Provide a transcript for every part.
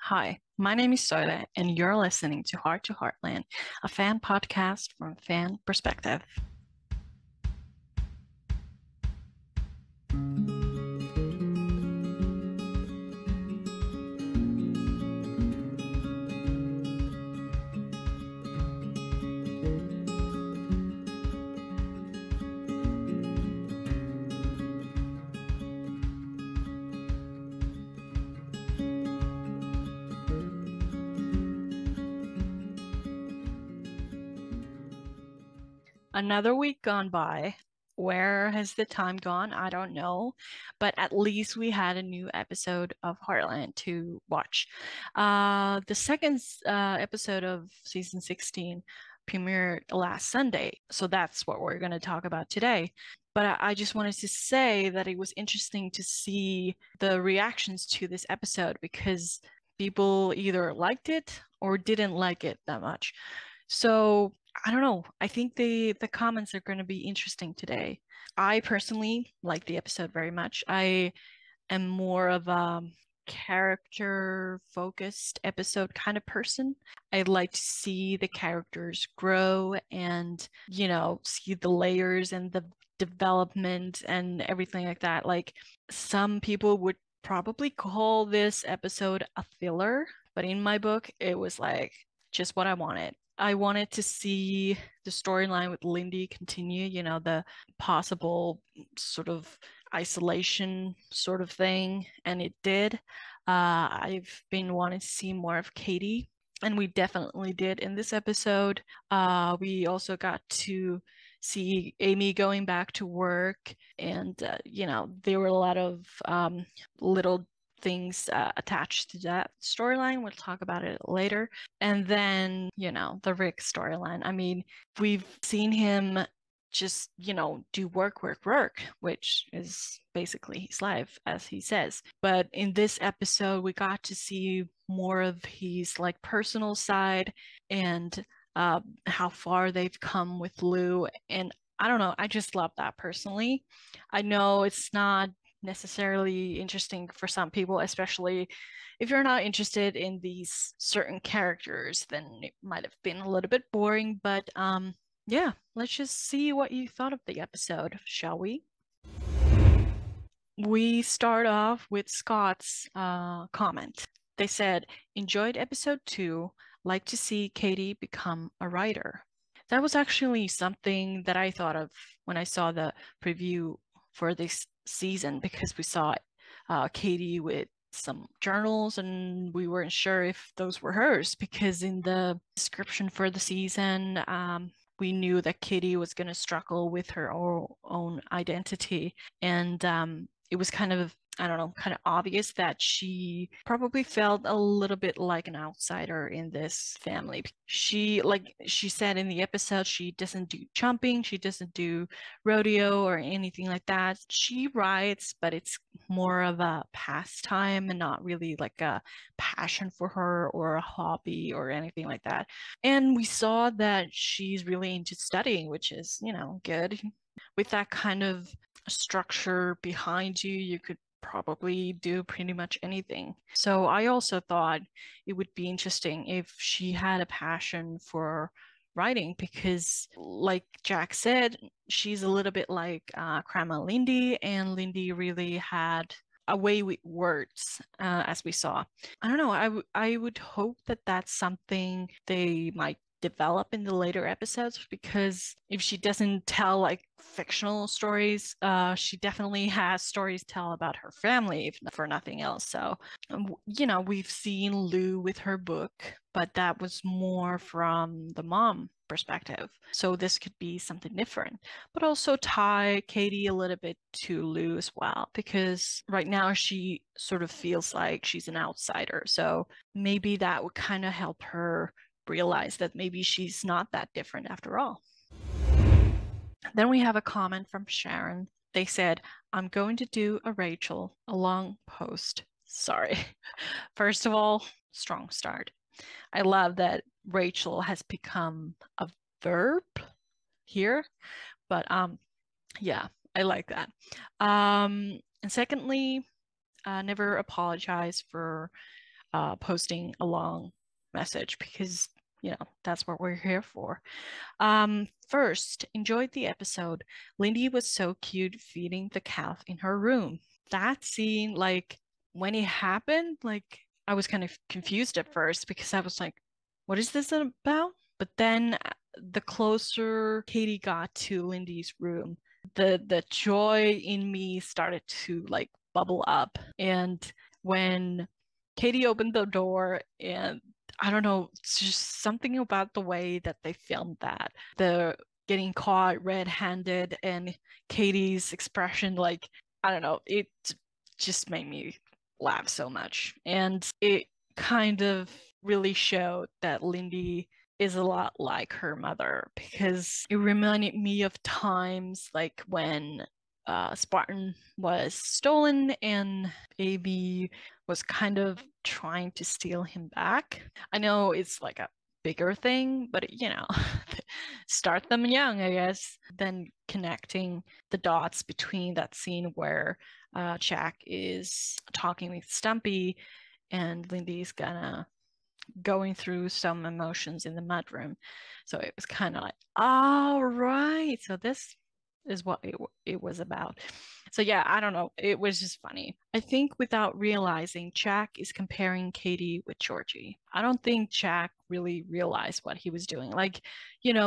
Hi, my name is Soile, and you're listening to Heartland, a fan podcast from a fan perspective. Another week gone by. Where has the time gone? I don't know, but at least we had a new episode of Heartland to watch. The second episode of season 16 premiered last Sunday, so that's what we're going to talk about today. But I just wanted to say that it was interesting to see the reactions to this episode because people either liked it or didn't like it that much. So I don't know. I think the comments are going to be interesting today. I personally like the episode very much. I am more of a character focused episode kind of person. I'd like to see the characters grow and, see the layers and the development and everything like that. Like some people would probably call this episode a filler, but in my book, it was like just what I wanted. I wanted to see the storyline with Lindy continue, the possible sort of isolation sort of thing, and it did. I've been wanting to see more of Katie, and we definitely did in this episode. We also got to see Amy going back to work, and there were a lot of little things attached to that storyline. We'll talk about it later. And then, the Rick storyline. I mean, we've seen him just, do work, which is basically his life, as he says. But in this episode, we got to see more of his like personal side and how far they've come with Lou. And I don't know, I just love that personally. I know it's not necessarily interesting for some people, especially if you're not interested in these certain characters, then it might have been a little bit boring. But yeah, let's just see what you thought of the episode, shall we? We start off with Scott's comment. They said, enjoyed episode 2, like to see Katie become a writer. That was actually something that I thought of when I saw the preview for this season, because we saw Katie with some journals and we weren't sure if those were hers, because in the description for the season, we knew that Katie was going to struggle with her own identity. And it was kind of, I don't know, kind of obvious that she probably felt a little bit like an outsider in this family. Like she said in the episode, she doesn't do jumping, she doesn't do rodeo or anything like that. She writes, but it's more of a pastime and not really like a passion for her or a hobby or anything like that. And we saw that she's really into studying, which is, good. With that kind of structure behind you, you could probably do pretty much anything. So I also thought it would be interesting if she had a passion for writing, because like Jack said, she's a little bit like Grandma Lindy, and Lindy really had a way with words, as we saw. I don't know, I would hope that that's something they might develop in the later episodes, because if she doesn't tell like fictional stories, she definitely has stories to tell about her family, if for nothing else. So we've seen Lou with her book, but that was more from the mom perspective, so this could be something different, but also tie Katie a little bit to Lou as well, because right now she sort of feels like she's an outsider, so maybe that would kind of help her realize that maybe she's not that different after all. Then we have a comment from Sharon. They said, I'm going to do a Rachel, a long post. Sorry. First of all, strong start. I love that Rachel has become a verb here, but yeah, I like that. And secondly, never apologize for posting a long message because, that's what we're here for. First, enjoyed the episode. Lindy was so cute feeding the calf in her room. That scene, like, when it happened, like, I was kind of confused at first because I was like, what is this about? But then the closer Katie got to Lindy's room, the joy in me started to like bubble up. And when Katie opened the door, and I don't know, it's just something about the way that they filmed that. The getting caught red-handed and Katie's expression, like, I don't know, it just made me laugh so much. And it kind of really showed that Lindy is a lot like her mother, because it reminded me of times like when Spartan was stolen and Amy was kind of trying to steal him back. I know it's like a bigger thing, but start them young, I guess. Then connecting the dots between that scene where Jack is talking with Stumpy and Lindy's going through some emotions in the mudroom. So it was kind of like, all right, so this is what it was about. So yeah, I don't know. It was just funny. I think without realizing, Jack is comparing Katie with Georgie. I don't think Jack really realized what he was doing. Like,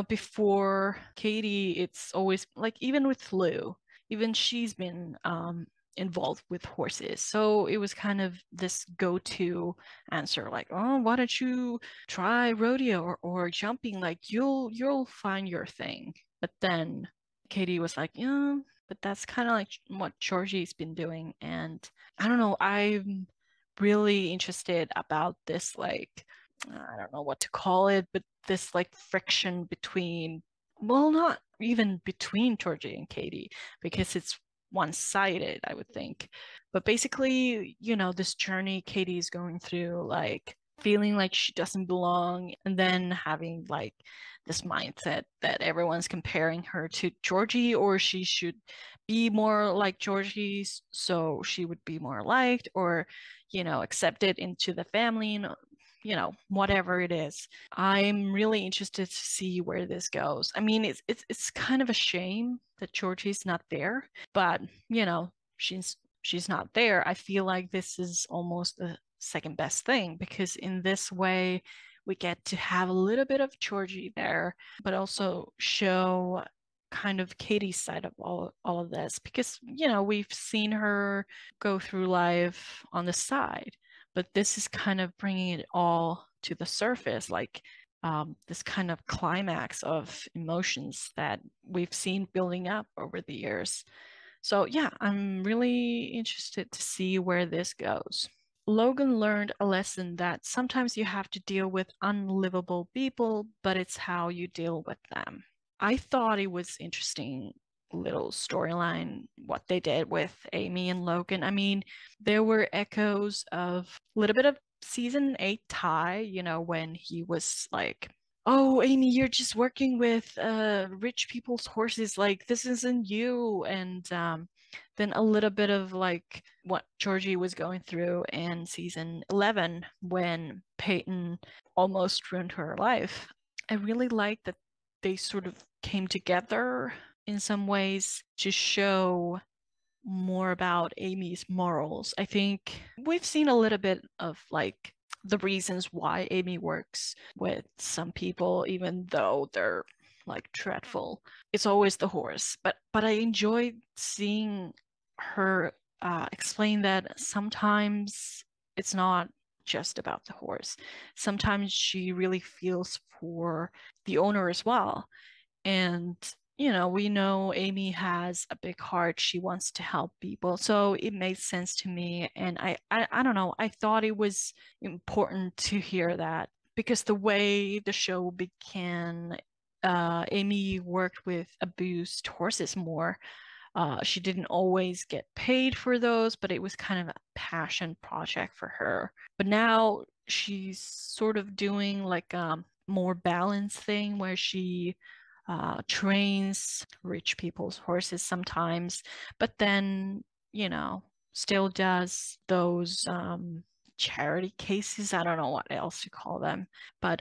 before Katie, it's always like, even with Lou, even she's been involved with horses. So it was kind of this go-to answer, like, oh, why don't you try rodeo or jumping? Like, you'll find your thing. But then Katie was like, yeah, but that's kind of like what Georgie's been doing. And I don't know, I'm really interested about this, like, I don't know what to call it, but this like friction between, well, not even between Georgie and Katie, because it's one-sided, I would think. But basically, this journey Katie's going through, like feeling like she doesn't belong, and then having like this mindset that everyone's comparing her to Georgie, or she should be more like Georgie so she would be more liked, or accepted into the family, and whatever it is. I'm really interested to see where this goes. I mean, it's kind of a shame that Georgie's not there, but she's not there. I feel like this is almost the second best thing, because in this way we get to have a little bit of Georgie there, but also show kind of Katie's side of all of this, because we've seen her go through life on the side, but this is kind of bringing it all to the surface, like this kind of climax of emotions that we've seen building up over the years. So yeah, I'm really interested to see where this goes. Logan learned a lesson that sometimes you have to deal with unlivable people, but it's how you deal with them. I thought it was interesting little storyline what they did with Amy and Logan. I mean, there were echoes of a little bit of season 8 Ty, when he was like, oh, Amy, you're just working with rich people's horses, like this isn't you. And then a little bit of like what Georgie was going through in season 11 when Peyton almost ruined her life. I really like that they sort of came together in some ways to show more about Amy's morals. I think we've seen a little bit of like the reasons why Amy works with some people, even though they're like dreadful. It's always the horse, but I enjoy seeing her explain that sometimes it's not just about the horse. Sometimes she really feels for the owner as well. And we know Amy has a big heart. She wants to help people. So it made sense to me. And I don't know, I thought it was important to hear that, because the way the show began, Amy worked with abused horses more. She didn't always get paid for those, but it was kind of a passion project for her. But now she's sort of doing like a more balanced thing where she trains rich people's horses sometimes, but then, still does those charity cases. I don't know what else to call them, but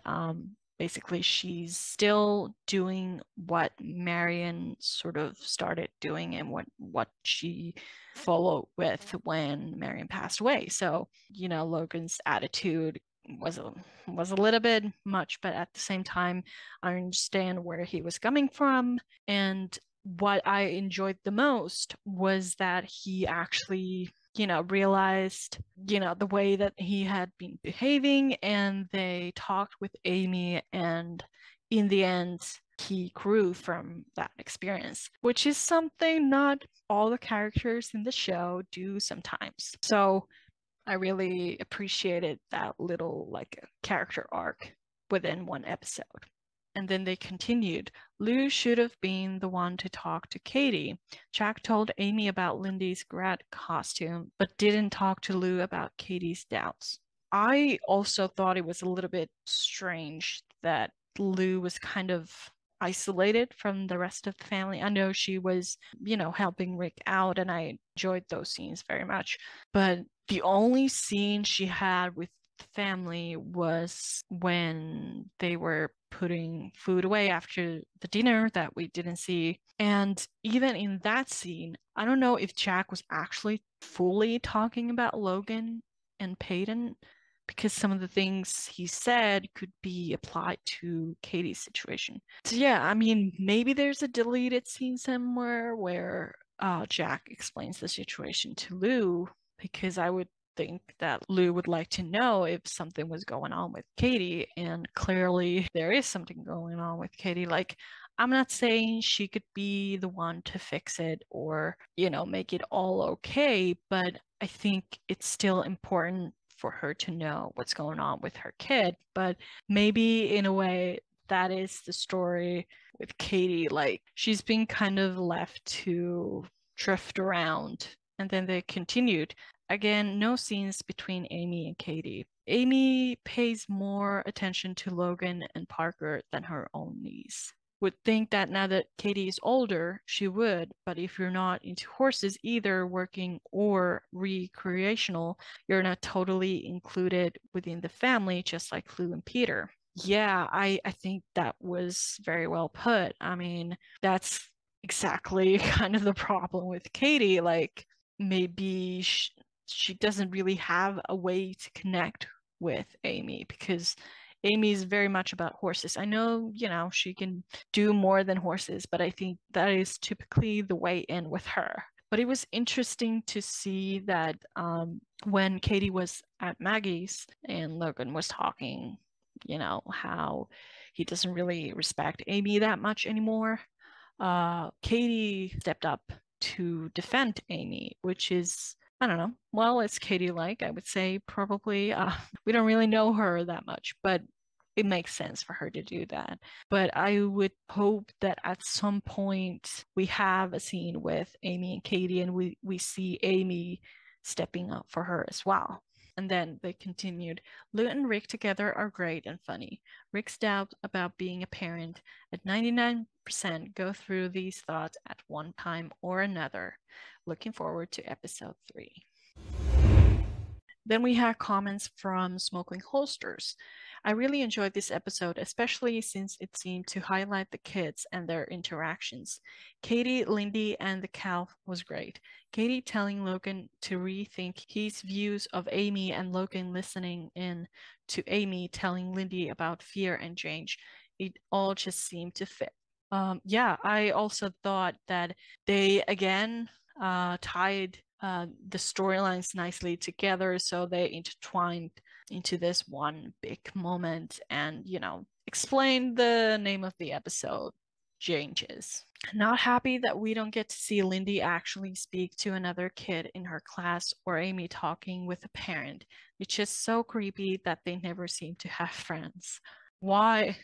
basically she's still doing what Marion sort of started doing and what she followed with when Marion passed away. So, you know, Logan's attitude was a little bit much, but at the same time, I understand where he was coming from. And what I enjoyed the most was that he actually, you know, realized, you know, the way that he had been behaving, and they talked with Amy, and in the end, he grew from that experience, which is something not all the characters in the show do sometimes. So I really appreciated that little like character arc within one episode. And then they continued. Lou should have been the one to talk to Katie. Jack told Amy about Lindy's grad costume, but didn't talk to Lou about Katie's doubts. I also thought it was a little bit strange that Lou was kind of isolated from the rest of the family. I know she was, you know, helping Rick out, and I enjoyed those scenes very much. But the only scene she had with the family was when they were putting food away after the dinner that we didn't see. And even in that scene, I don't know if Jack was actually fully talking about Logan and Peyton, because some of the things he said could be applied to Katie's situation. So yeah, I mean, maybe there's a deleted scene somewhere where Jack explains the situation to Lou, because I would think that Lou would like to know if something was going on with Katie, and clearly there is something going on with Katie. Like, I'm not saying she could be the one to fix it or, you know, make it all okay, but I think it's still important for her to know what's going on with her kid. But maybe in a way, that is the story with Katie. Like, she's been kind of left to drift around. And then they continued. Again, no scenes between Amy and Katie. Amy pays more attention to Logan and Parker than her own niece. Would think that now that Katie is older, she would, but if you're not into horses, either working or recreational, you're not totally included within the family, just like Lou and Peter. Yeah, I think that was very well put. I mean, that's exactly kind of the problem with Katie. Like, maybe she doesn't really have a way to connect with Amy, because Amy is very much about horses. I know, you know, she can do more than horses, but I think that is typically the way in with her. But it was interesting to see that when Katie was at Maggie's and Logan was talking, you know, how he doesn't really respect Amy that much anymore. Katie stepped up to defend Amy, which is, I don't know. Well, it's Katie-like, I would say, probably. We don't really know her that much, but it makes sense for her to do that. But I would hope that at some point we have a scene with Amy and Katie, and we see Amy stepping up for her as well. And then they continued. Lou and Rick together are great and funny. Rick's doubts about being a parent at 99% go through these thoughts at one time or another. Looking forward to episode 3. Then we had comments from Smoking Holsters. I really enjoyed this episode, especially since it seemed to highlight the kids and their interactions. Katie, Lindy, and the cow was great. Katie telling Logan to rethink his views of Amy, and Logan listening in to Amy telling Lindy about fear and change. It all just seemed to fit. Yeah, I also thought that they again tied the storylines nicely together, so they intertwined into this one big moment, and, you know, explain the name of the episode, Changes. Not happy that we don't get to see Lindy actually speak to another kid in her class, or Amy talking with a parent. It's just so creepy that they never seem to have friends. Why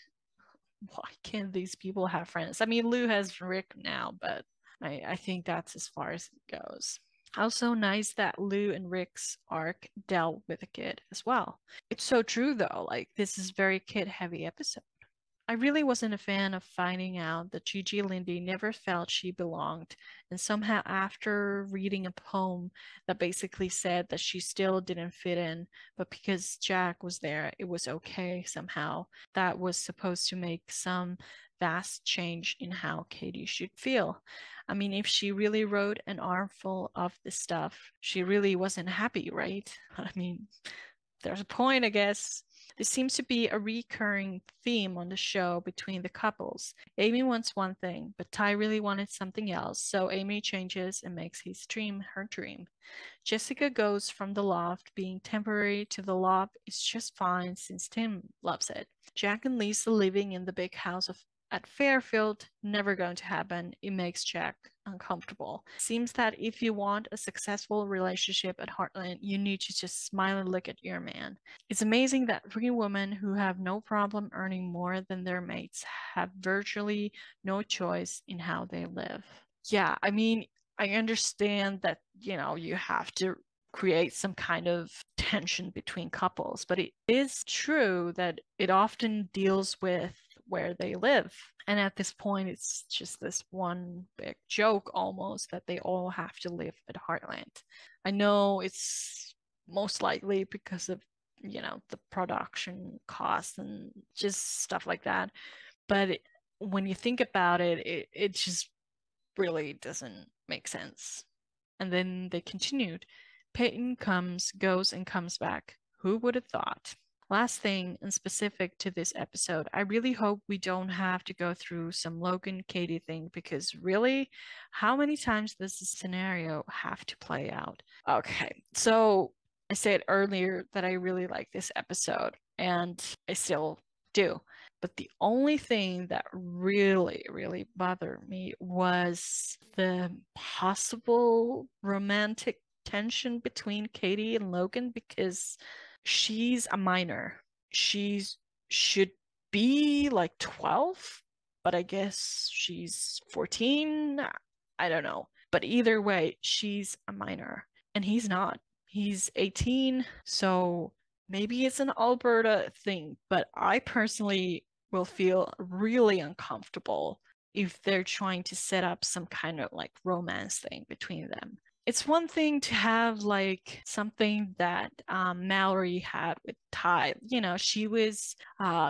can't these people have friends? I mean, Lou has Rick now, but I think that's as far as it goes. Also nice that Lou and Rick's arc dealt with a kid as well. It's so true though, like, this is very kid heavy episode. I really wasn't a fan of finding out that Gigi Lindy never felt she belonged, and somehow after reading a poem that basically said that she still didn't fit in, but because Jack was there, it was okay somehow. That was supposed to make some vast change in how Katie should feel. I mean, if she really wrote an armful of this stuff, she really wasn't happy, right? I mean, there's a point, I guess. This seems to be a recurring theme on the show between the couples. Amy wants one thing, but Ty really wanted something else, so Amy changes and makes his dream her dream. Jessica goes from the loft being temporary to the loft is just fine since Tim loves it. Jack and Lisa living in the big house at Fairfield, never going to happen. It makes Jack uncomfortable. Seems that if you want a successful relationship at Heartland, you need to just smile and look at your man. It's amazing that three women who have no problem earning more than their mates have virtually no choice in how they live. Yeah, I mean, I understand that, you have to create some kind of tension between couples, but it is true that it often deals with where they live. And at this point, it's just this one big joke almost that they all have to live at Heartland. I know it's most likely because of, the production costs and just stuff like that. But when you think about it, it just really doesn't make sense. And then they continued. Peyton goes, and comes back. Who would have thought? Last thing, and specific to this episode, I really hope we don't have to go through some Logan Katie thing because really, how many times does this scenario have to play out? Okay, so I said earlier that I really like this episode, and I still do. But the only thing that really, really bothered me was the possible romantic tension between Katie and Logan because she's a minor. She should be like 12, but I guess she's 14. I don't know. But either way, she's a minor and he's not. He's 18. So maybe it's an Alberta thing, but I personally will feel really uncomfortable if they're trying to set up some kind of like romance thing between them. It's one thing to have like something that Mallory had with Ty. She was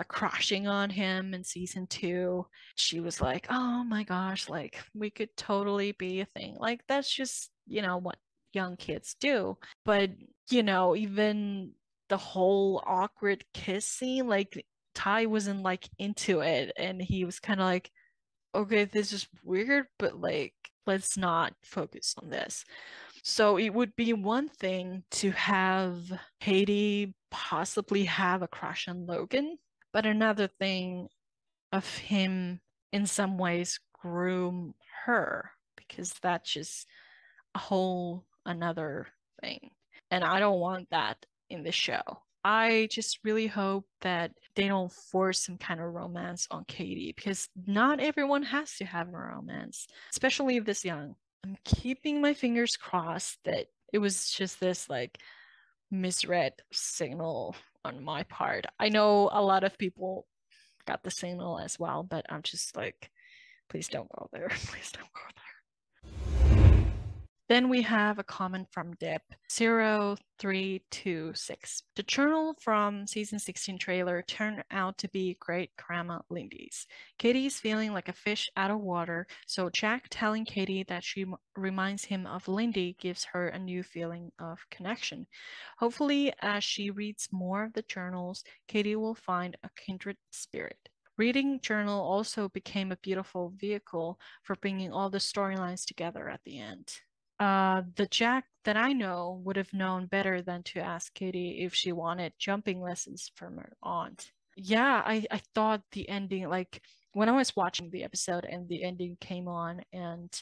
crushing on him in season 2. She was like, oh my gosh, like we could totally be a thing. Like that's just, what young kids do. But, even the whole awkward kiss scene, like Ty wasn't like into it and he was kind of like, okay, this is weird, but like let's not focus on this. So it would be one thing to have Katie possibly have a crush on Logan, but another thing of him in some ways groom her because that's just a whole another thing. And I don't want that in the show. I just really hope that they don't force some kind of romance on Katie because not everyone has to have a romance, especially this young. I'm keeping my fingers crossed that it was just this like misread signal on my part. I know a lot of people got the signal as well, but I'm just like, please don't go there. Please don't go there. Then we have a comment from Dip0326. The journal from season 16 trailer turned out to be great grandma Lindy's. Katie is feeling like a fish out of water, so Jack telling Katie that she reminds him of Lindy gives her a new feeling of connection. Hopefully, as she reads more of the journals, Katie will find a kindred spirit. Reading journal also became a beautiful vehicle for bringing all the storylines together at the end. The Jack that I know would have known better than to ask Katie if she wanted jumping lessons from her aunt. Yeah, I thought the ending, like when I was watching the episode and the ending came on and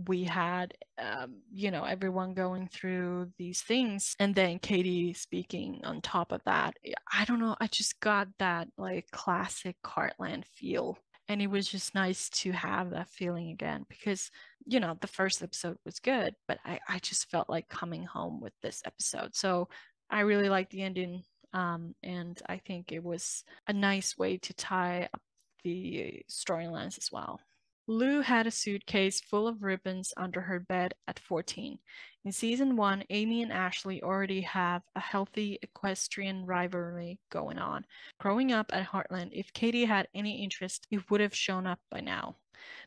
we had, everyone going through these things and then Katie speaking on top of that. I don't know, I just got that like classic Heartland feel. And it was just nice to have that feeling again because, the first episode was good, but I just felt like coming home with this episode. So I really liked the ending. And I think it was a nice way to tie up the storylines as well. Lou had a suitcase full of ribbons under her bed at 14. In season 1, Amy and Ashley already have a healthy equestrian rivalry going on. Growing up at Heartland, if Katie had any interest, it would have shown up by now.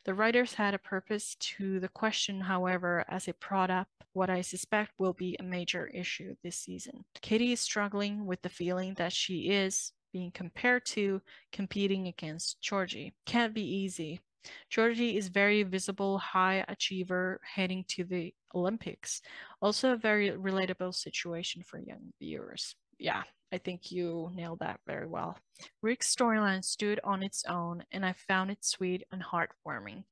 The writers had a purpose to the question, however, as it brought up what I suspect will be a major issue this season. Katie is struggling with the feeling that she is being compared to, competing against Georgie. Can't be easy. Georgie is very visible, high achiever heading to the Olympics. Also a very relatable situation for young viewers. Yeah, I think you nailed that very well. Rick's storyline stood on its own, and I found it sweet and heartwarming.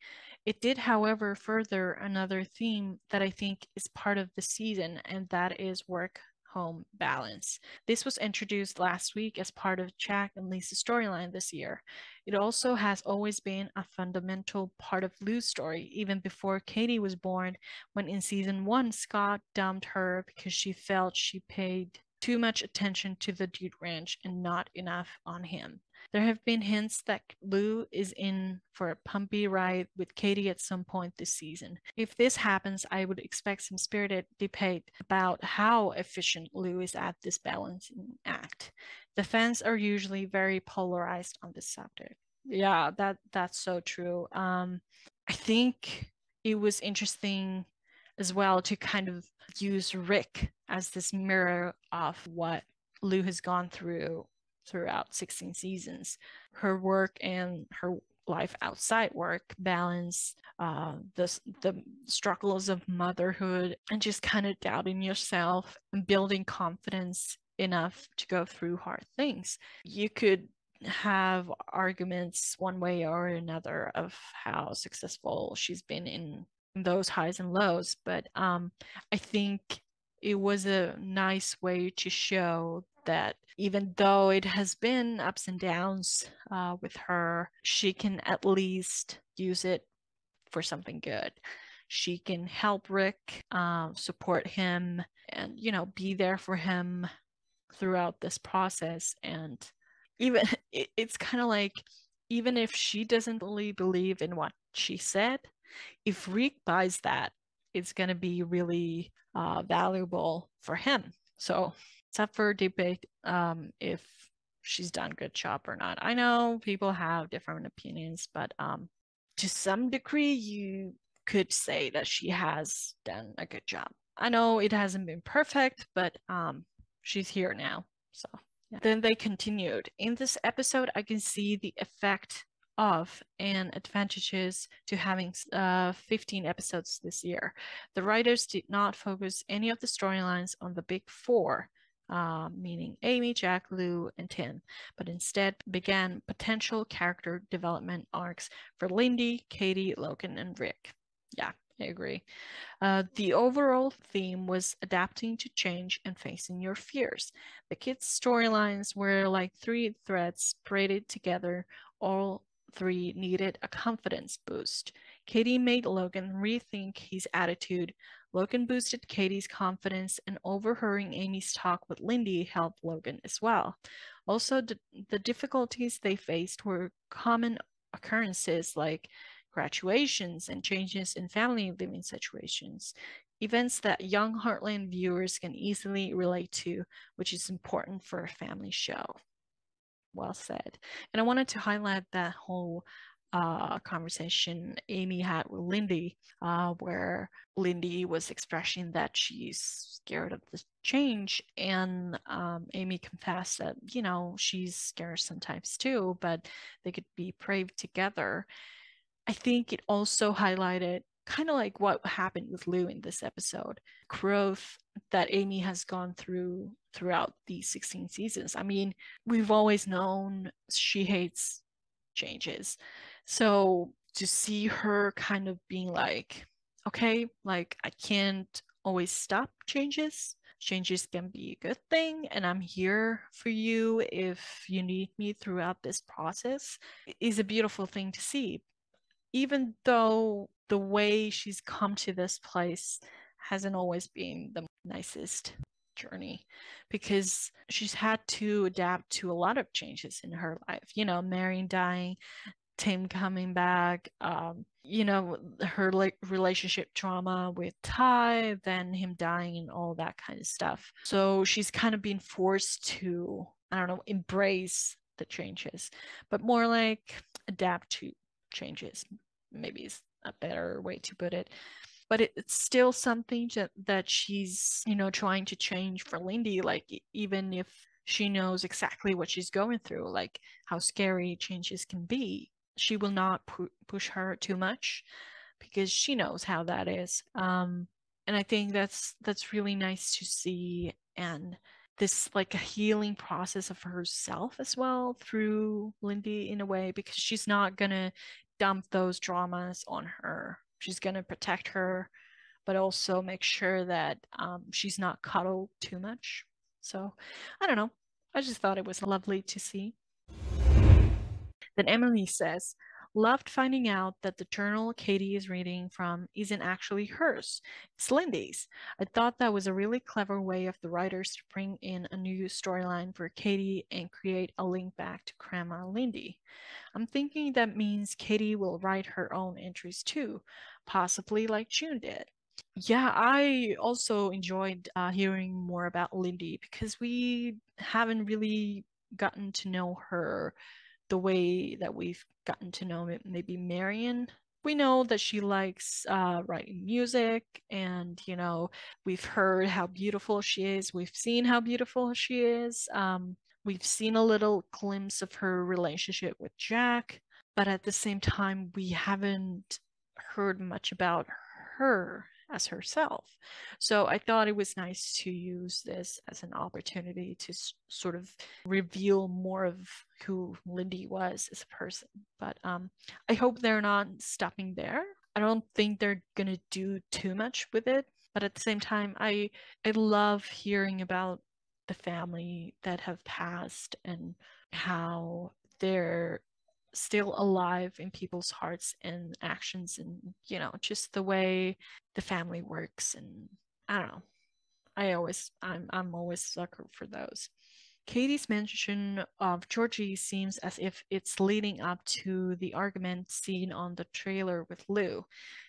It did, however, further another theme that I think is part of the season, and that is work-home balance. This was introduced last week as part of Jack and Lisa's storyline this year. It also has always been a fundamental part of Lou's story, even before Katie was born, when in season 1, Scott dumped her because she felt she paid too much attention to the Dude Ranch and not enough on him. There have been hints that Lou is in for a pumpy ride with Katie at some point this season. If this happens, I would expect some spirited debate about how efficient Lou is at this balancing act. The fans are usually very polarized on this subject. Yeah, that's so true. I think it was interesting as well to kind of use Rick as this mirror of what Lou has gone through throughout 16 seasons. Her work and her life outside work balance, the struggles of motherhood, and just kind of doubting yourself and building confidence enough to go through hard things. You could have arguments one way or another of how successful she's been in those highs and lows, but I think it was a nice way to show that even though it has been ups and downs with her, she can at least use it for something good. She can help Rick, support him, and be there for him throughout this process. And even it's kind of like, even if she doesn't really believe in what she said, if Rick buys that, it's going to be really valuable for him. So it's up for debate if she's done a good job or not. I know people have different opinions, but to some degree, you could say that she has done a good job. I know it hasn't been perfect, but she's here now. So yeah. Then they continued. In this episode, I can see the effect of and advantages to having 15 episodes this year. The writers did not focus any of the storylines on the big four, meaning Amy, Jack, Lou, and Tim, but instead began potential character development arcs for Lindy, Katie, Logan, and Rick. Yeah, I agree. The overall theme was adapting to change and facing your fears. The kids' storylines were like three threads braided together. All three needed a confidence boost. Katie made Logan rethink his attitude. Logan boosted Katie's confidence, and overhearing Amy's talk with Lindy helped Logan as well. Also, the difficulties they faced were common occurrences like graduations and changes in family living situations, events that young Heartland viewers can easily relate to, which is important for a family show. Well said. And I wanted to highlight that whole conversation Amy had with Lindy, where Lindy was expressing that she's scared of the change, and Amy confessed that, she's scared sometimes too, but they could be brave together. I think it also highlighted kind of like what happened with Lou in this episode, growth that Amy has gone through throughout these 16 seasons. I mean, we've always known she hates changes. So to see her kind of being like, okay, like I can't always stop changes. Changes can be a good thing, and I'm here for you if you need me throughout this process, is a beautiful thing to see. Even though the way she's come to this place hasn't always been the nicest. journey, because she's had to adapt to a lot of changes in her life. You know, Marion dying, Tim coming back, you know, her like relationship trauma with Ty, then him dying and all that kind of stuff. So she's kind of been forced to, I don't know, embrace the changes, but more like adapt to changes, maybe is a better way to put it. But it's still something that she's, you know, trying to change for Lindy, like even if she knows exactly what she's going through, like how scary changes can be, she will not push her too much because she knows how that is. And I think that's really nice to see, and this like a healing process of herself as well through Lindy in a way, because she's not gonna dump those dramas on her. She's gonna protect her, but also make sure that she's not coddled too much. So I don't know. I just thought it was lovely to see. Then Emily says, loved finding out that the journal Katie is reading from isn't actually hers, it's Lindy's. I thought that was a really clever way of the writers to bring in a new storyline for Katie and create a link back to Grandma Lindy. I'm thinking that means Katie will write her own entries too, possibly like June did. Yeah, I also enjoyed hearing more about Lindy because we haven't really gotten to know her the way that we've gotten to know maybe Marion. We know that she likes writing music, and you know, we've heard how beautiful she is. We've seen how beautiful she is. We've seen a little glimpse of her relationship with Jack, but at the same time, we haven't heard much about her as herself. So I thought it was nice to use this as an opportunity to sort of reveal more of who Lindy was as a person. But I hope they're not stopping there. I don't think they're gonna do too much with it. But at the same time, I love hearing about the family that have passed and how they're still alive in people's hearts and actions, and you know, just the way the family works. And I don't know, I'm always a sucker for those. Katie's mention of Georgie seems as if it's leading up to the argument seen on the trailer with Lou.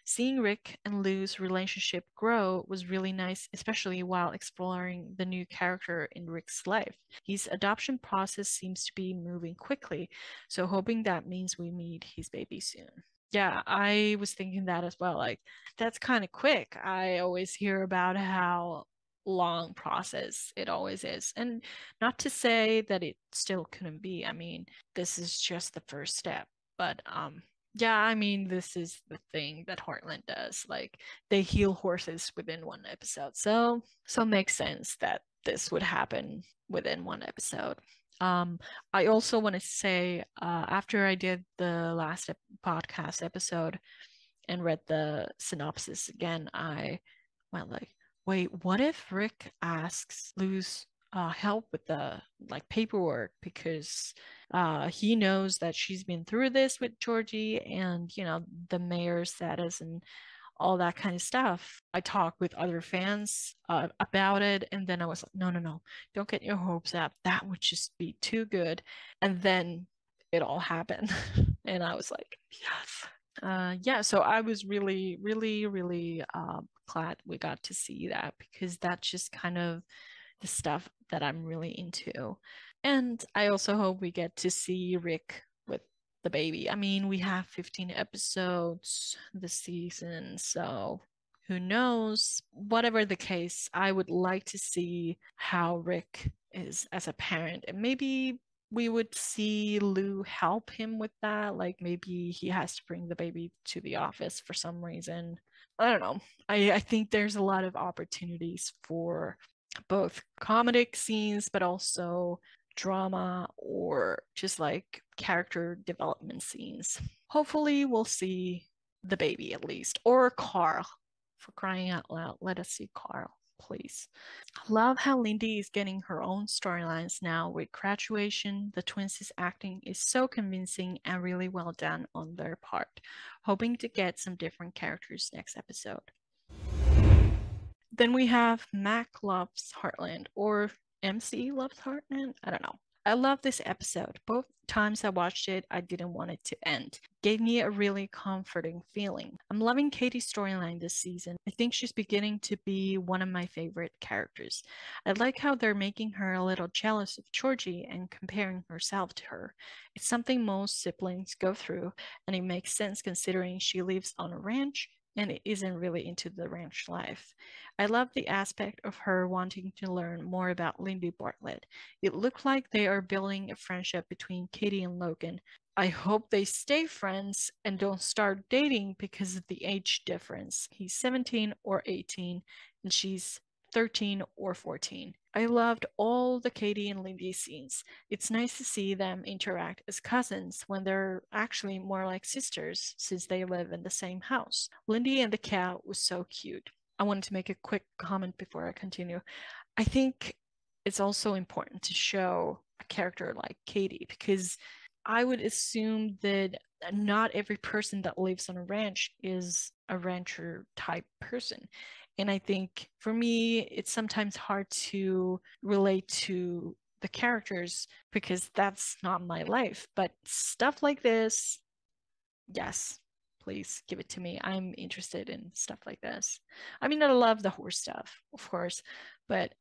Seeing Rick and Lou's relationship grow was really nice, especially while exploring the new character in Rick's life. His adoption process seems to be moving quickly, so hoping that means we meet his baby soon. Yeah, I was thinking that as well. Like, that's kind of quick. I always hear about how long process it always is. And not to say that it still couldn't be. I mean, this is just the first step. But yeah, I mean, this is the thing that Heartland does. Like, they heal horses within one episode. So it makes sense that this would happen within one episode. I also want to say, after I did the last podcast episode and read the synopsis again, I went like, wait, what if Rick asks Lou's help with the like paperwork, because he knows that she's been through this with Georgie, and you know, the mayor's status and all that kind of stuff. I talked with other fans about it, and then I was like, no, don't get your hopes up. That would just be too good. And then it all happened, and I was like, yes. Yeah, so I was really, really, really glad we got to see that, because that's just kind of the stuff that I'm really into. And I also hope we get to see Rick with the baby. I mean, we have 15 episodes this season, so who knows? Whatever the case, I would like to see how Rick is as a parent, and maybe we would see Lou help him with that. Like, maybe he has to bring the baby to the office for some reason. I don't know. I think there's a lot of opportunities for both comedic scenes, but also drama or just like character development scenes. Hopefully, we'll see the baby at least, or Carl. For crying out loud, let us see Carl, please. Love how Lindy is getting her own storylines now with graduation. The twins' acting is so convincing and really well done on their part. Hoping to get some different characters next episode. Then we have Mac loves Heartland, or MC loves Heartland. I don't know. I love this episode. Both times I watched it, I didn't want it to end. It gave me a really comforting feeling. I'm loving Katie's storyline this season. I think she's beginning to be one of my favorite characters. I like how they're making her a little jealous of Georgie and comparing herself to her. It's something most siblings go through, and it makes sense considering she lives on a ranch and isn't really into the ranch life. I love the aspect of her wanting to learn more about Lindy Bartlett. It looked like they are building a friendship between Katie and Logan. I hope they stay friends and don't start dating because of the age difference. He's 17 or 18, and she's 13 or 14. I loved all the Katie and Lindy scenes. It's nice to see them interact as cousins when they're actually more like sisters since they live in the same house. Lindy and the cat was so cute. I wanted to make a quick comment before I continue. I think it's also important to show a character like Katie because I would assume that not every person that lives on a ranch is a rancher type person. And I think for me, it's sometimes hard to relate to the characters because that's not my life. But stuff like this, yes, please give it to me. I'm interested in stuff like this. I mean, I love the horse stuff, of course, but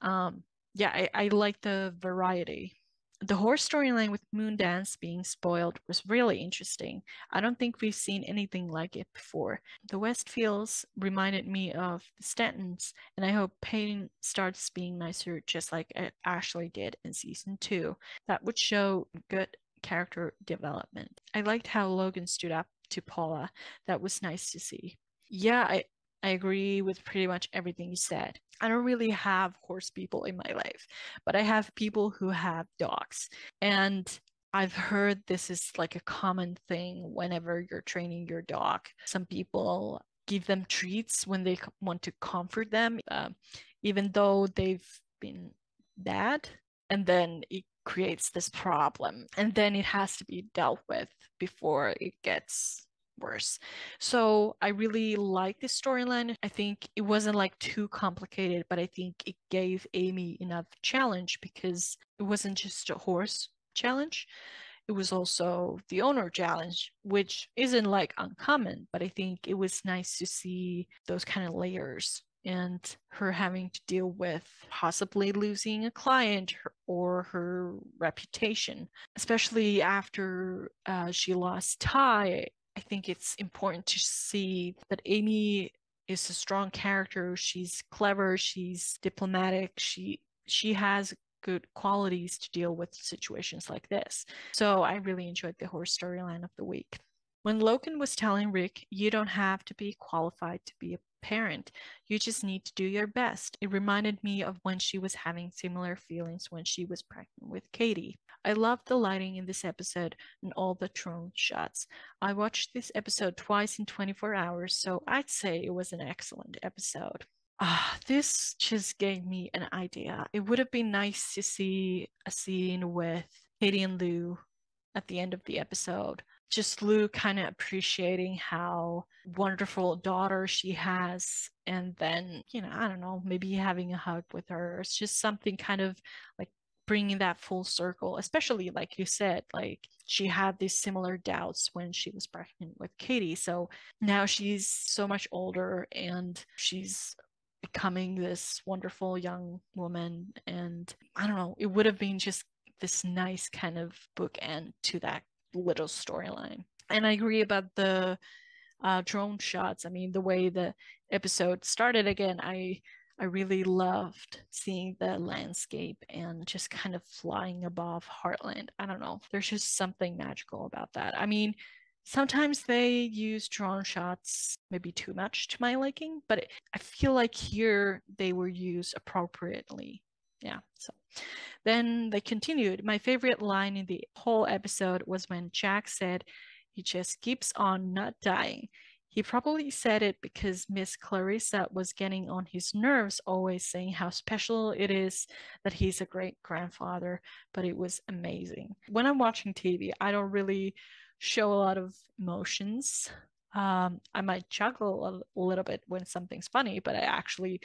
yeah, I like the variety. The horse storyline with Moondance being spoiled was really interesting. I don't think we've seen anything like it before. The Westfields reminded me of the Stantons, and I hope Payne starts being nicer just like Ashley did in season 2. That would show good character development. I liked how Logan stood up to Paula. That was nice to see. Yeah, I agree with pretty much everything you said. I don't really have horse people in my life, but I have people who have dogs. And I've heard this is like a common thing whenever you're training your dog. Some people give them treats when they want to comfort them, even though they've been bad. And then it creates this problem. And then it has to be dealt with before it gets worse. So I really like this storyline. I think it wasn't like too complicated, but I think it gave Amy enough challenge because it wasn't just a horse challenge. It was also the owner challenge, which isn't like uncommon, but I think it was nice to see those kind of layers and her having to deal with possibly losing a client or her reputation, especially after she lost Ty. I think it's important to see that Amy is a strong character. She's clever, she's diplomatic, she has good qualities to deal with situations like this. So I really enjoyed the horse storyline of the week. When Logan was telling Rick, you don't have to be qualified to be a parent, you just need to do your best. It reminded me of when she was having similar feelings when she was pregnant with Katie. I loved the lighting in this episode and all the drone shots. I watched this episode twice in 24 hours, so I'd say it was an excellent episode. This just gave me an idea. It would have been nice to see a scene with Katie and Lou at the end of the episode. Just Lou kind of appreciating how wonderful daughter she has, and then, I don't know, maybe having a hug with her. It's just something kind of like bringing that full circle, especially like you said, like she had these similar doubts when she was pregnant with Katie. So now she's so much older and she's becoming this wonderful young woman. And I don't know, it would have been just this nice kind of bookend to that little storyline. And I agree about the drone shots. I mean, the way the episode started again, I really loved seeing the landscape and just kind of flying above Heartland. I don't know. There's just something magical about that. I mean, sometimes they use drone shots maybe too much to my liking, but I feel like here they were used appropriately. Yeah, so then they continued. My favorite line in the whole episode was when Jack said, he just keeps on not dying. He probably said it because Miss Clarissa was getting on his nerves, always saying how special it is that he's a great grandfather, but it was amazing. When I'm watching TV, I don't really show a lot of emotions. I might chuckle a little bit when something's funny, but I actually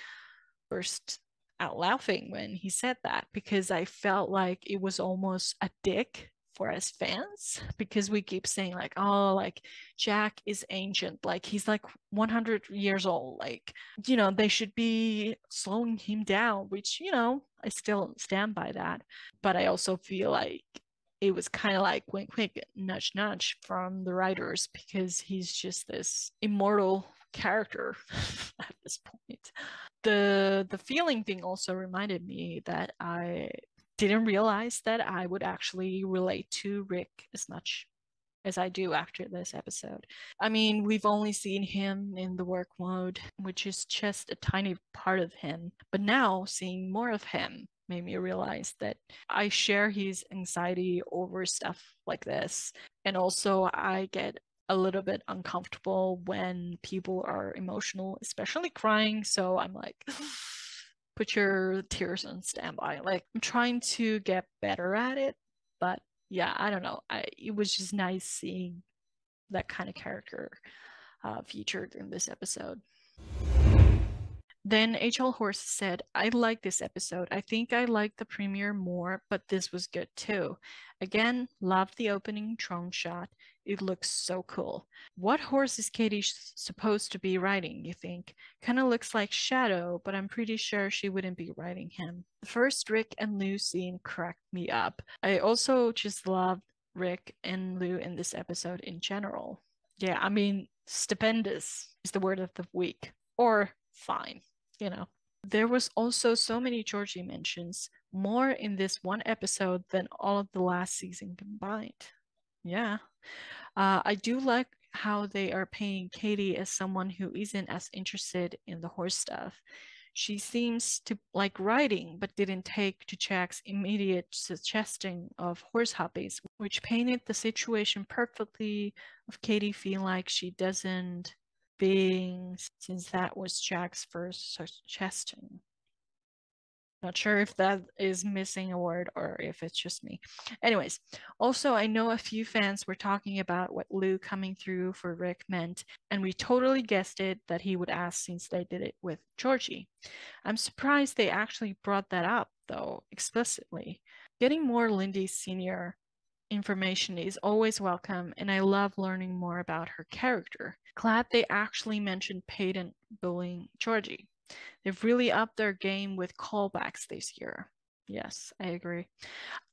burst out laughing when he said that, because I felt like it was almost a dick for us fans, because we keep saying like, oh, like Jack is ancient, like he's like 100 years old, like, you know, they should be slowing him down, which, you know, I still stand by that. But I also feel like it was kind of like wink wink nudge nudge from the writers, because he's just this immortal character at this point. The feeling thing also reminded me that I didn't realize that I would actually relate to Rick as much as I do after this episode. I mean, we've only seen him in the work mode, which is just a tiny part of him. But now seeing more of him made me realize that I share his anxiety over stuff like this. And also, I get a little bit uncomfortable when people are emotional, especially crying. So I'm like, put your tears on standby. Like, I'm trying to get better at it, but yeah, I don't know. It was just nice seeing that kind of character featured in this episode. Then H.L. Horse said, I like this episode. I think I liked the premiere more, but this was good too. Again, loved the opening drone shot. It looks so cool. What horse is Katie supposed to be riding, you think? Kind of looks like Shadow, but I'm pretty sure she wouldn't be riding him. The first Rick and Lou scene cracked me up. I also just loved Rick and Lou in this episode in general. Yeah, I mean, stupendous is the word of the week. Or fine, you know. There was also so many Georgie mentions, more in this one episode than all of the last season combined. Yeah. I do like how they are painting Katie as someone who isn't as interested in the horse stuff. She seems to like riding, but didn't take to Jack's immediate suggestion of horse hobbies, which painted the situation perfectly of Katie feeling like she doesn't, being, since that was Jack's first suggestion. Not sure if that is missing a word or if it's just me. Anyways, also, I know a few fans were talking about what Lou coming through for Rick meant, and we totally guessed it that he would ask since they did it with Georgie. I'm surprised they actually brought that up, though, explicitly. Getting more Lindy Sr. information is always welcome, and I love learning more about her character. Glad they actually mentioned Peyton bullying Georgie. They've really upped their game with callbacks this year. Yes, I agree.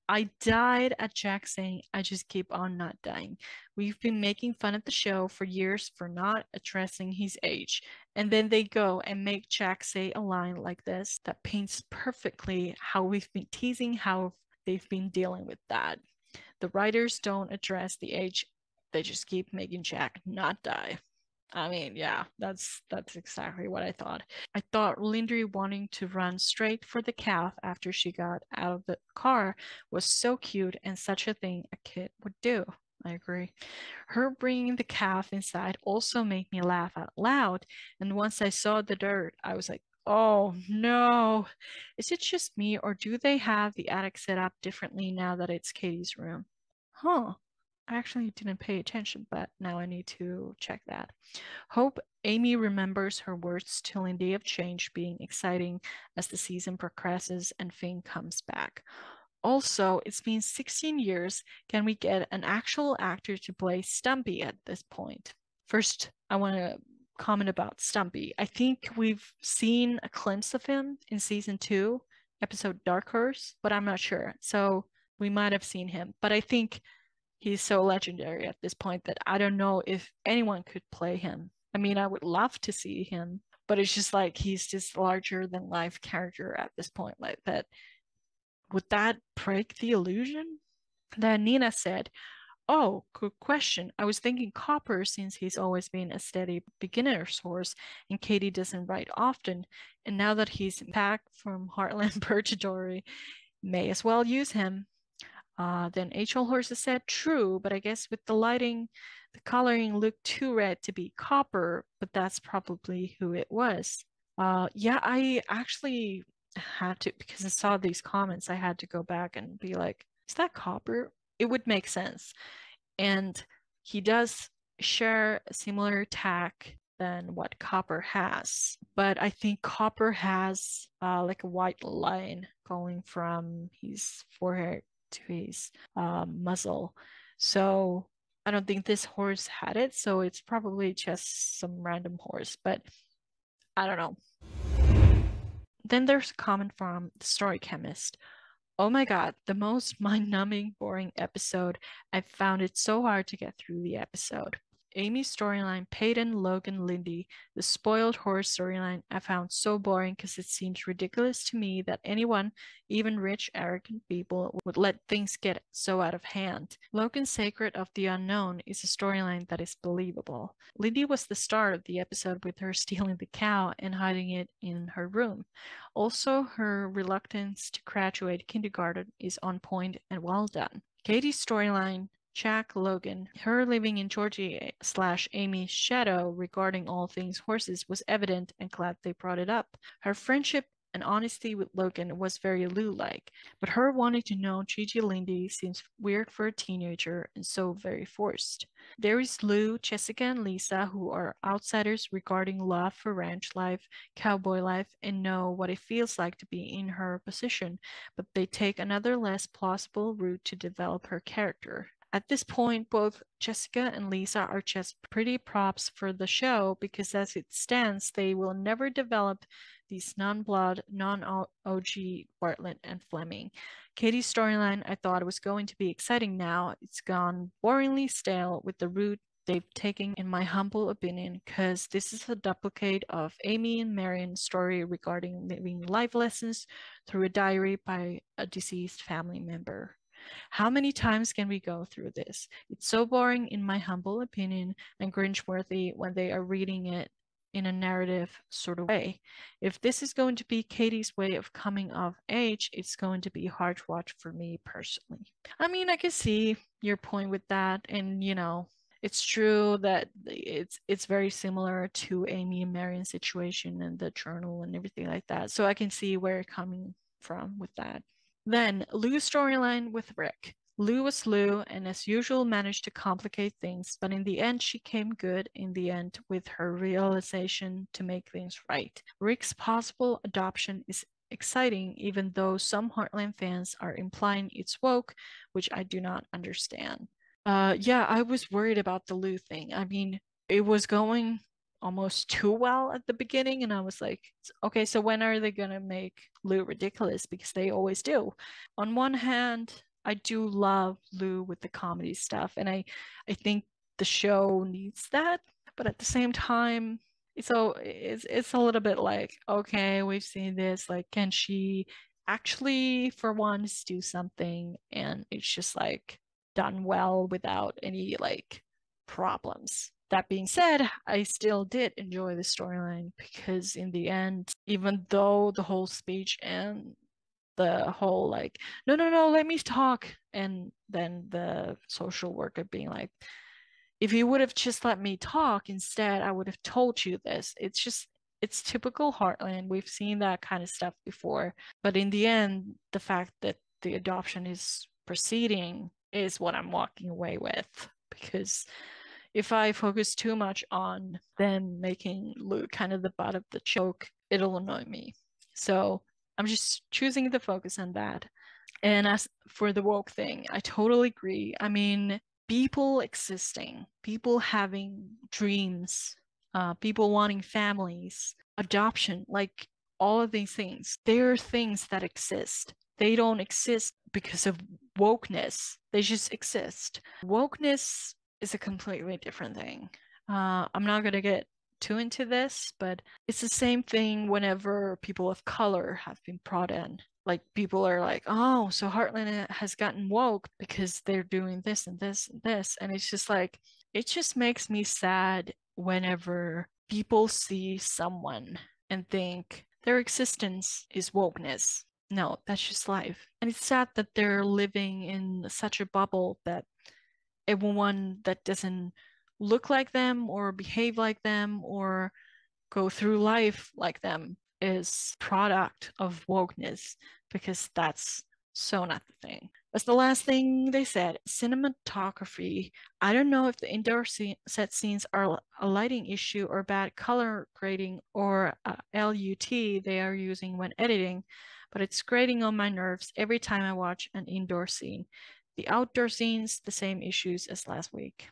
I died at Jack saying, I just keep on not dying. We've been making fun of the show for years for not addressing his age. And then they go and make Jack say a line like this that paints perfectly how we've been teasing how they've been dealing with that. The writers don't address the age, they just keep making Jack not die. I mean, yeah, that's exactly what I thought. I thought Lindy wanting to run straight for the calf after she got out of the car was so cute and such a thing a kid would do. I agree. Her bringing the calf inside also made me laugh out loud, and once I saw the dirt, I was like, oh no. Is it just me, or do they have the attic set up differently now that it's Katie's room? Huh. I actually didn't pay attention, but now I need to check that. Hope Amy remembers her words telling Day of Change being exciting as the season progresses and Finn comes back. Also, it's been 16 years. Can we get an actual actor to play Stumpy at this point? First, I want to comment about Stumpy. I think we've seen a glimpse of him in season 2, episode Dark Horse, but I'm not sure. So we might have seen him, but I think he's so legendary at this point that I don't know if anyone could play him. I mean, I would love to see him, but it's just like he's just larger than life character at this point. Like that, would that break the illusion? Then Nina said, oh, good question. I was thinking Copper, since he's always been a steady beginner's horse and Katie doesn't ride often. And now that he's back from Heartland Purgatory, may as well use him. Then H.L. Horses said, true, but I guess with the lighting, the coloring looked too red to be Copper, but that's probably who it was. Yeah, I actually had to, because I saw these comments, I had to go back and be like, is that Copper? It would make sense. And he does share a similar tack than what Copper has. But I think Copper has like a white line going from his forehead to his muzzle. So I don't think this horse had it. So it's probably just some random horse, but I don't know. Then there's a comment from the story chemist. Oh my god, the most mind-numbing, boring episode. I found it so hard to get through the episode. Amy's storyline, Peyton, Logan, Lindy, the spoiled horse storyline, I found so boring because it seems ridiculous to me that anyone, even rich, arrogant people, would let things get so out of hand. Logan's Sacred of the Unknown is a storyline that is believable. Lindy was the star of the episode with her stealing the cow and hiding it in her room. Also, her reluctance to graduate kindergarten is on point and well done. Katie's storyline, Jack, Logan, her living in Georgie/Amy's shadow regarding all things horses was evident and glad they brought it up. Her friendship and honesty with Logan was very Lou-like, but her wanting to know Gigi Lindy seems weird for a teenager and so very forced. There is Lou, Jessica, and Lisa who are outsiders regarding love for ranch life, cowboy life, and know what it feels like to be in her position, but they take another less plausible route to develop her character. At this point, both Jessica and Lisa are just pretty props for the show because as it stands, they will never develop these non-blood, non-OG Bartlett and Fleming. Katie's storyline I thought was going to be exciting now. It's gone boringly stale with the route they've taken, in my humble opinion, because this is a duplicate of Amy and Marion's story regarding living life lessons through a diary by a deceased family member. How many times can we go through this? It's so boring in my humble opinion and cringeworthy when they are reading it in a narrative sort of way. If this is going to be Katie's way of coming of age, it's going to be hard to watch for me personally. I mean, I can see your point with that, and you know, it's true that it's very similar to Amy and Marion's situation and the journal and everything like that. So I can see where you're coming from with that. Then Lou's storyline with Rick. Lou was Lou and as usual managed to complicate things, but in the end she came good in the end with her realization to make things right. Rick's possible adoption is exciting even though some Heartland fans are implying it's woke, which I do not understand. Yeah, I was worried about the Lou thing. I mean, it was going almost too well at the beginning, and I was like, okay, so when are they gonna make Lou ridiculous? Because they always do. On one hand, I do love Lou with the comedy stuff, and I think the show needs that. But at the same time, it's a little bit like, okay, we've seen this. Like, can she actually, for once, do something? And it's just like done well without any like problems. That being said, I still did enjoy the storyline because in the end, even though the whole speech and the whole like, no, no, no, let me talk, and then the social worker being like, if you would have just let me talk instead, I would have told you this. It's typical Heartland. We've seen that kind of stuff before. But in the end, the fact that the adoption is proceeding is what I'm walking away with. Because if I focus too much on them making Luke kind of the butt of the joke, it'll annoy me. So I'm just choosing to focus on that. And as for the woke thing, I totally agree. I mean, people existing, people having dreams, people wanting families, adoption, like all of these things, they're things that exist. They don't exist because of wokeness. They just exist. Wokeness is a completely different thing. I'm not going to get too into this, but it's the same thing whenever people of color have been brought in. Like people are like, oh, so Heartland has gotten woke because they're doing this and this and this. And it's just like, it just makes me sad whenever people see someone and think their existence is wokeness. No, that's just life. And it's sad that they're living in such a bubble that everyone that doesn't look like them or behave like them or go through life like them is product of wokeness, because that's So not the thing. That's the last thing they said. Cinematography. I don't know if the indoor set scenes are a lighting issue or bad color grading or LUT they are using when editing, but it's grating on my nerves every time I watch an indoor scene. The outdoor scenes, the same issues as last week.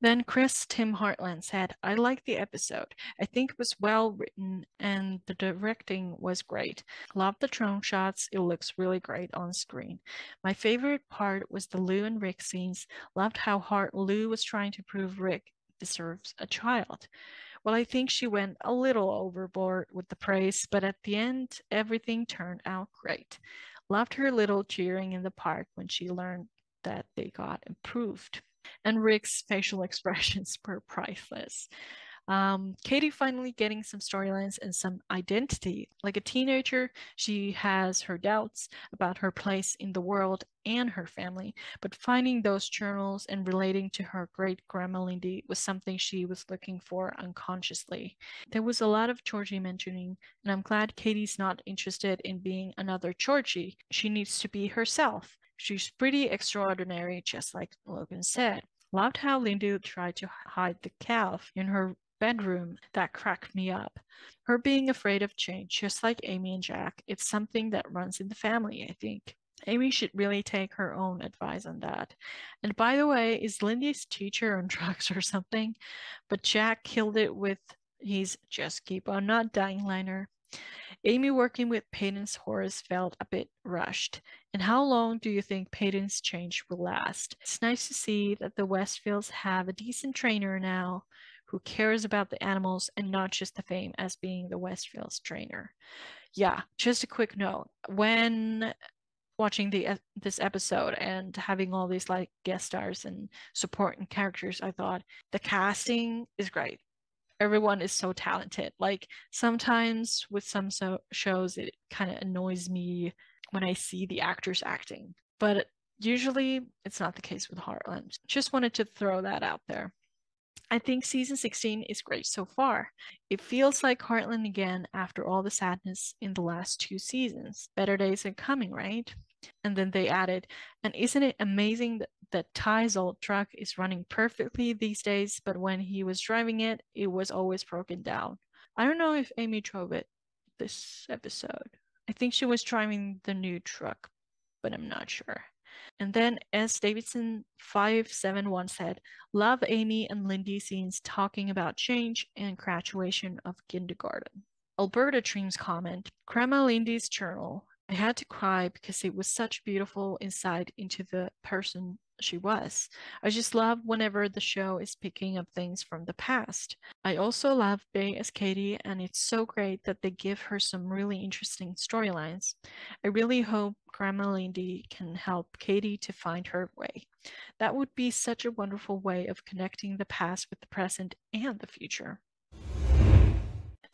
Then Tim Heartland said, I liked the episode. I think it was well written and the directing was great. Loved the drone shots. It looks really great on screen. My favorite part was the Lou and Rick scenes. Loved how hard Lou was trying to prove Rick deserves a child. Well, I think she went a little overboard with the praise, but at the end, everything turned out great. Loved her little cheering in the park when she learned that they got improved. And Rick's facial expressions were priceless. Katie finally getting some storylines and some identity. Like a teenager, she has her doubts about her place in the world and her family, but finding those journals and relating to her great grandma Lindy was something she was looking for unconsciously. There was a lot of Georgie mentioning, and I'm glad Katie's not interested in being another Georgie. She needs to be herself. She's pretty extraordinary, just like Logan said. Loved how Lindy tried to hide the calf in her bedroom. That cracked me up. Her being afraid of change, just like Amy and Jack, it's something that runs in the family, I think. Amy should really take her own advice on that. And by the way, is Lindy's teacher on drugs or something? But Jack killed it with his just keep on not dying liner. Amy working with Peyton's horse felt a bit rushed. And how long do you think Peyton's change will last? It's nice to see that the Westfields have a decent trainer now who cares about the animals and not just the fame as being the Westfields trainer. Yeah, just a quick note. When watching this episode and having all these like guest stars and supporting characters, I thought the casting is great. Everyone is so talented. Like sometimes with some shows, it kind of annoys me when I see the actors acting, but usually it's not the case with Heartland. Just wanted to throw that out there. I think season 16 is great so far. It feels like Heartland again after all the sadness in the last two seasons. Better days are coming, right? And then they added, and isn't it amazing that Ty's old truck is running perfectly these days, but when he was driving it, it was always broken down. I don't know if Amy drove it this episode. I think she was driving the new truck, but I'm not sure. And then S. Davidson 571 said, love Amy and Lindy scenes talking about change and graduation of kindergarten. Alberta Dreams comment, Grandma Lindy's journal. I had to cry because it was such beautiful insight into the person she was. I just love whenever the show is picking up things from the past. I also love Bay as Katie, and it's so great that they give her some really interesting storylines. I really hope Grandma Lindy can help Katie to find her way. That would be such a wonderful way of connecting the past with the present and the future.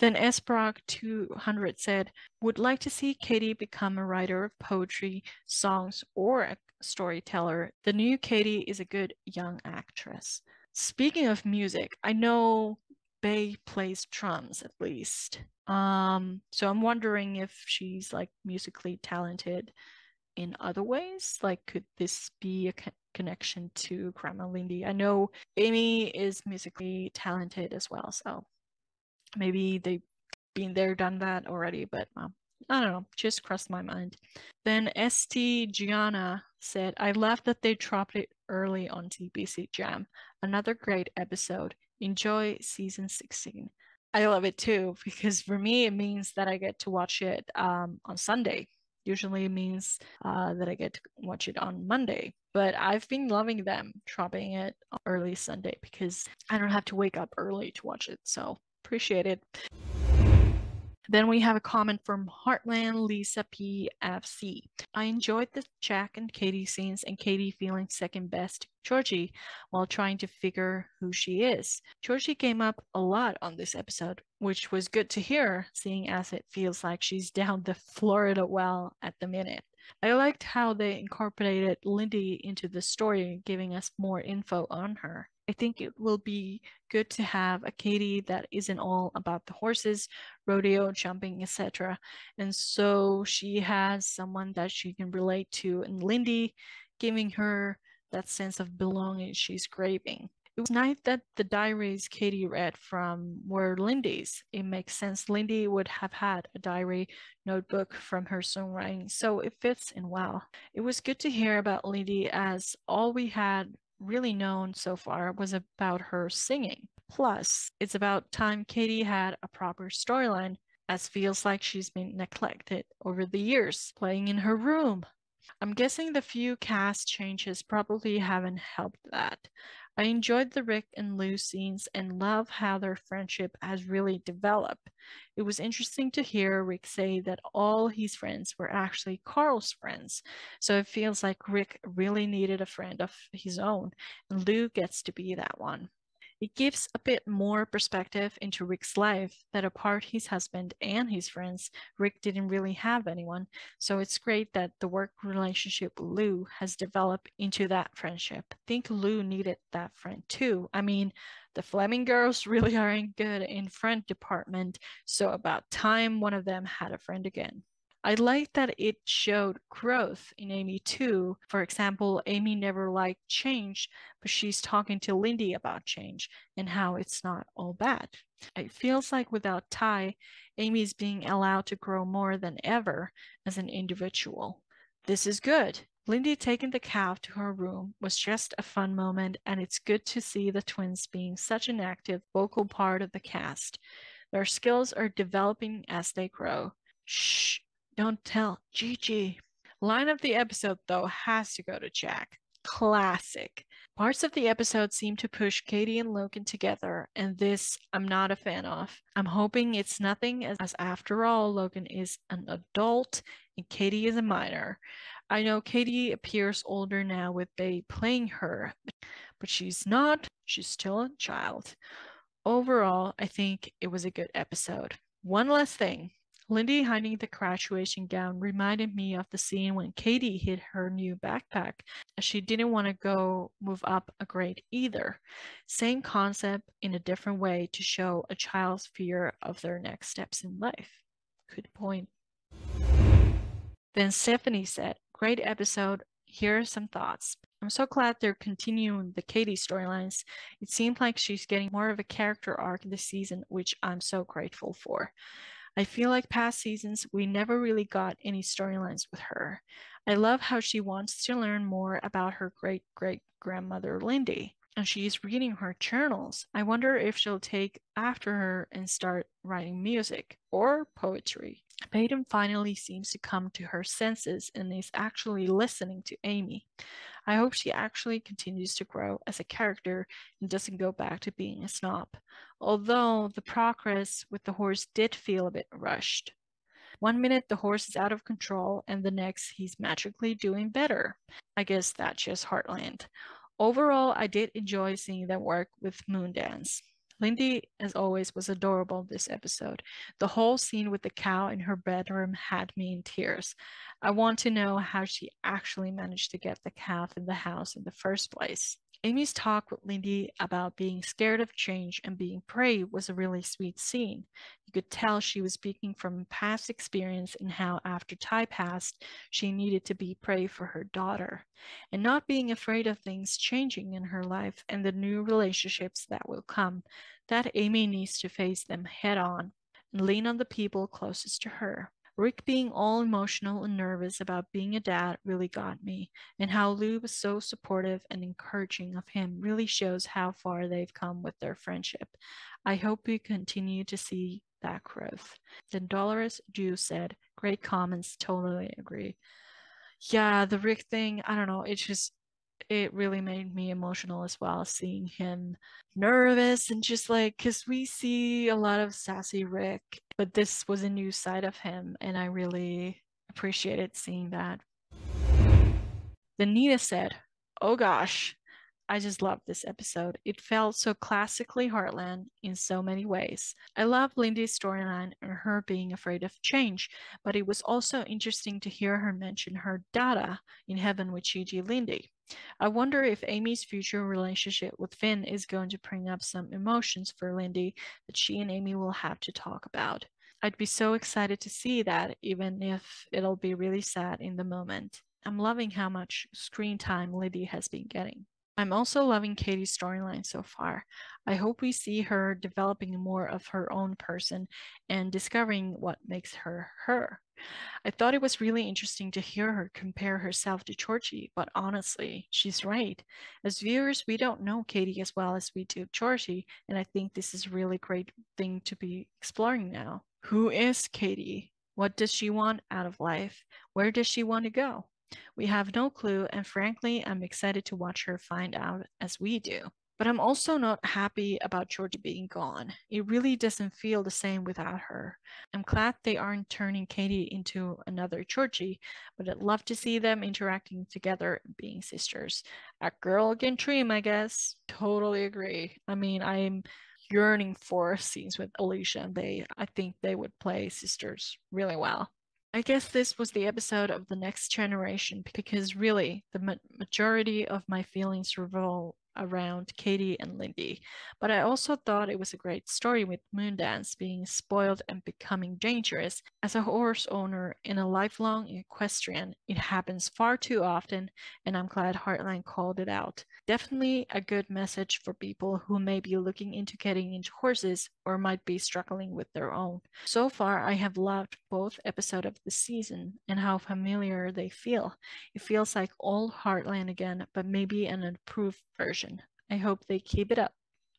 Then Esbrock 200 said, would like to see Katie become a writer of poetry, songs, or a storyteller. The new Katie is a good young actress. Speaking of music, I know Bay plays drums at least. So I'm wondering if she's like musically talented in other ways. Like, could this be a connection to Grandma Lindy? I know Amy is musically talented as well, so maybe they've been there, done that already, but I don't know, just crossed my mind. Then St. Gianna said, I love that they dropped it early on TBC Jam. Another great episode. Enjoy season 16. I love it too, because for me, it means that I get to watch it on Sunday. Usually it means that I get to watch it on Monday. But I've been loving them dropping it on early Sunday because I don't have to wake up early to watch it. So appreciate it. Then we have a comment from Heartland Lisa PFC. I enjoyed the Jack and Katie scenes and Katie feeling second best to Georgie while trying to figure who she is. Georgie came up a lot on this episode, which was good to hear, seeing as it feels like she's down the Florida well at the minute. I liked how they incorporated Lindy into the story, giving us more info on her. I think it will be good to have a Katie that isn't all about the horses, rodeo, jumping, etc. And so she has someone that she can relate to, and Lindy giving her that sense of belonging she's craving. It was nice that the diaries Katie read from were Lindy's. It makes sense Lindy would have had a diary notebook from her songwriting, so it fits in well. It was good to hear about Lindy, as all we had really known so far was about her singing. Plus, it's about time Katie had a proper storyline, as feels like she's been neglected over the years, playing in her room. I'm guessing the few cast changes probably haven't helped that. I enjoyed the Rick and Lou scenes and love how their friendship has really developed. It was interesting to hear Rick say that all his friends were actually Carl's friends, so it feels like Rick really needed a friend of his own, and Lou gets to be that one. It gives a bit more perspective into Rick's life, that apart his husband and his friends, Rick didn't really have anyone. So it's great that the work relationship with Lou has developed into that friendship. I think Lou needed that friend too. I mean, the Fleming girls really aren't good in friend department, so about time one of them had a friend again. I like that it showed growth in Amy too. For example, Amy never liked change, but she's talking to Lindy about change and how it's not all bad. It feels like without Ty, Amy is being allowed to grow more than ever as an individual. This is good. Lindy taking the calf to her room was just a fun moment, and it's good to see the twins being such an active vocal part of the cast. Their skills are developing as they grow. Shh, don't tell Gigi. Line of the episode, though, has to go to Jack. Classic. Parts of the episode seem to push Katie and Logan together, and this I'm not a fan of. I'm hoping it's nothing, as after all, Logan is an adult and Katie is a minor. I know Katie appears older now with Babe playing her, but she's not. She's still a child. Overall, I think it was a good episode. One last thing. Lindy hiding the graduation gown reminded me of the scene when Katie hid her new backpack, as she didn't want to go move up a grade either. Same concept in a different way to show a child's fear of their next steps in life. Good point. Then Stephanie said, great episode. Here are some thoughts. I'm so glad they're continuing the Katie storylines. It seems like she's getting more of a character arc this season, which I'm so grateful for. I feel like past seasons, we never really got any storylines with her. I love how she wants to learn more about her great-great-grandmother Lindy, and she's reading her journals. I wonder if she'll take after her and start writing music or poetry. Peyton finally seems to come to her senses and is actually listening to Amy. I hope she actually continues to grow as a character and doesn't go back to being a snob, although the progress with the horse did feel a bit rushed. One minute the horse is out of control and the next he's magically doing better. I guess that's just Heartland. Overall, I did enjoy seeing them work with Moondance. Lindy, as always, was adorable this episode. The whole scene with the cow in her bedroom had me in tears. I want to know how she actually managed to get the calf in the house in the first place. Amy's talk with Lindy about being scared of change and being brave was a really sweet scene. You could tell she was speaking from past experience and how after Ty passed, she needed to be brave for her daughter, and not being afraid of things changing in her life and the new relationships that will come, that Amy needs to face them head on and lean on the people closest to her. Rick being all emotional and nervous about being a dad really got me, and how Lou was so supportive and encouraging of him really shows how far they've come with their friendship. I hope we continue to see that growth. Then Dolores Dew said, great comments, totally agree. Yeah, the Rick thing, I don't know, it really made me emotional as well, seeing him nervous and just like, because we see a lot of sassy Rick, but this was a new side of him, and I really appreciated seeing that. Then Nina said, oh gosh, I just loved this episode. It felt so classically Heartland in so many ways. I love Lindy's storyline and her being afraid of change, but it was also interesting to hear her mention her Dada in Heaven with Gigi Lindy. I wonder if Amy's future relationship with Finn is going to bring up some emotions for Lindy that she and Amy will have to talk about. I'd be so excited to see that, even if it'll be really sad in the moment. I'm loving how much screen time Lindy has been getting. I'm also loving Katie's storyline so far. I hope we see her developing more of her own person and discovering what makes her her. I thought it was really interesting to hear her compare herself to Georgie, but honestly, she's right. As viewers, we don't know Katie as well as we do Georgie, and I think this is a really great thing to be exploring now. Who is Katie? What does she want out of life? Where does she want to go? We have no clue, and frankly, I'm excited to watch her find out as we do. But I'm also not happy about Georgie being gone. It really doesn't feel the same without her. I'm glad they aren't turning Katie into another Georgie, but I'd love to see them interacting together and being sisters. A girl can dream, I guess. Totally agree. I mean, I'm yearning for scenes with Alicia and Bay. I think they would play sisters really well. I guess this was the episode of The Next Generation because really the majority of my feelings revolve around Katie and Lindy. But I also thought it was a great story with Moondance being spoiled and becoming dangerous. As a horse owner and a lifelong equestrian, it happens far too often, and I'm glad Heartland called it out. Definitely a good message for people who may be looking into getting into horses or might be struggling with their own. So far, I have loved both episodes of the season and how familiar they feel. It feels like old Heartland again, but maybe an improved version. I hope they keep it up.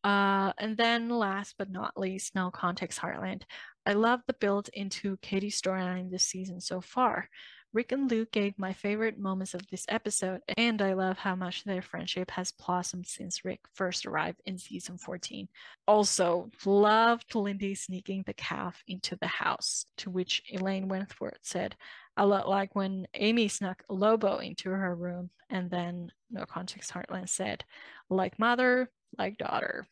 And then last but not least, no context Heartland. I love the build into Katie's storyline this season so far. Rick and Luke gave my favorite moments of this episode, and I love how much their friendship has blossomed since Rick first arrived in season 14. Also, loved Lindy sneaking the calf into the house, to which Elaine Wentworth said, a lot like when Amy snuck Lobo into her room, and then No Context Heartland said, like mother, like daughter.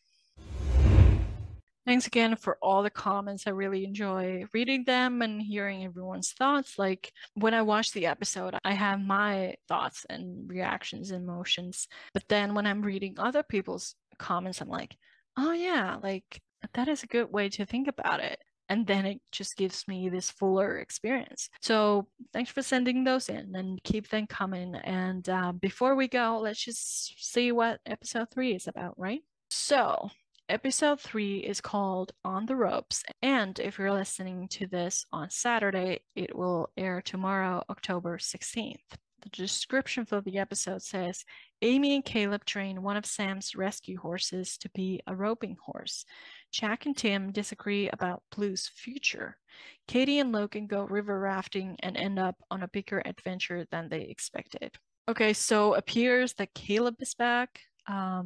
Thanks again for all the comments. I really enjoy reading them and hearing everyone's thoughts. Like when I watch the episode, I have my thoughts and reactions and emotions. But then when I'm reading other people's comments, I'm like, oh yeah, like that is a good way to think about it. And then it just gives me this fuller experience. So thanks for sending those in and keep them coming. And before we go, let's just see what episode 3 is about, right? So episode 3 is called On the Ropes, and if you're listening to this on Saturday, it will air tomorrow, October 16th. The description for the episode says, Amy and Caleb train one of Sam's rescue horses to be a roping horse. Jack and Tim disagree about Blue's future. Katie and Logan go river rafting and end up on a bigger adventure than they expected. Okay, so appears that Caleb is back.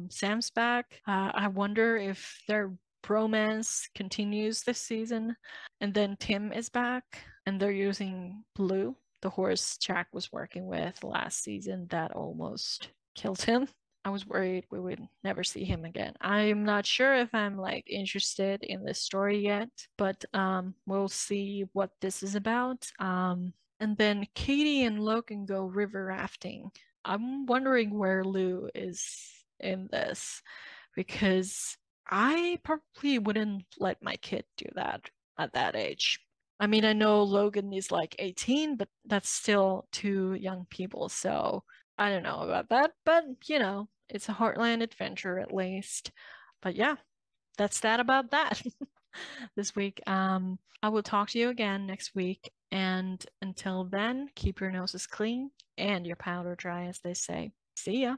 Sam's back. I wonder if their bromance continues this season. And then Tim is back, and they're using Blue, the horse Jack was working with last season that almost killed him. I was worried we would never see him again. I'm not sure if I'm like interested in this story yet, but we'll see what this is about. And then Katie and Logan go river rafting. I'm wondering where Lou is in this because I probably wouldn't let my kid do that at that age. I mean, I know Logan is like 18, but that's still two young people, so I don't know about that, but you know, it's a Heartland adventure at least. But yeah, that's that about that this week. I will talk to you again next week, and until then, keep your noses clean and your powder dry, as they say. See ya.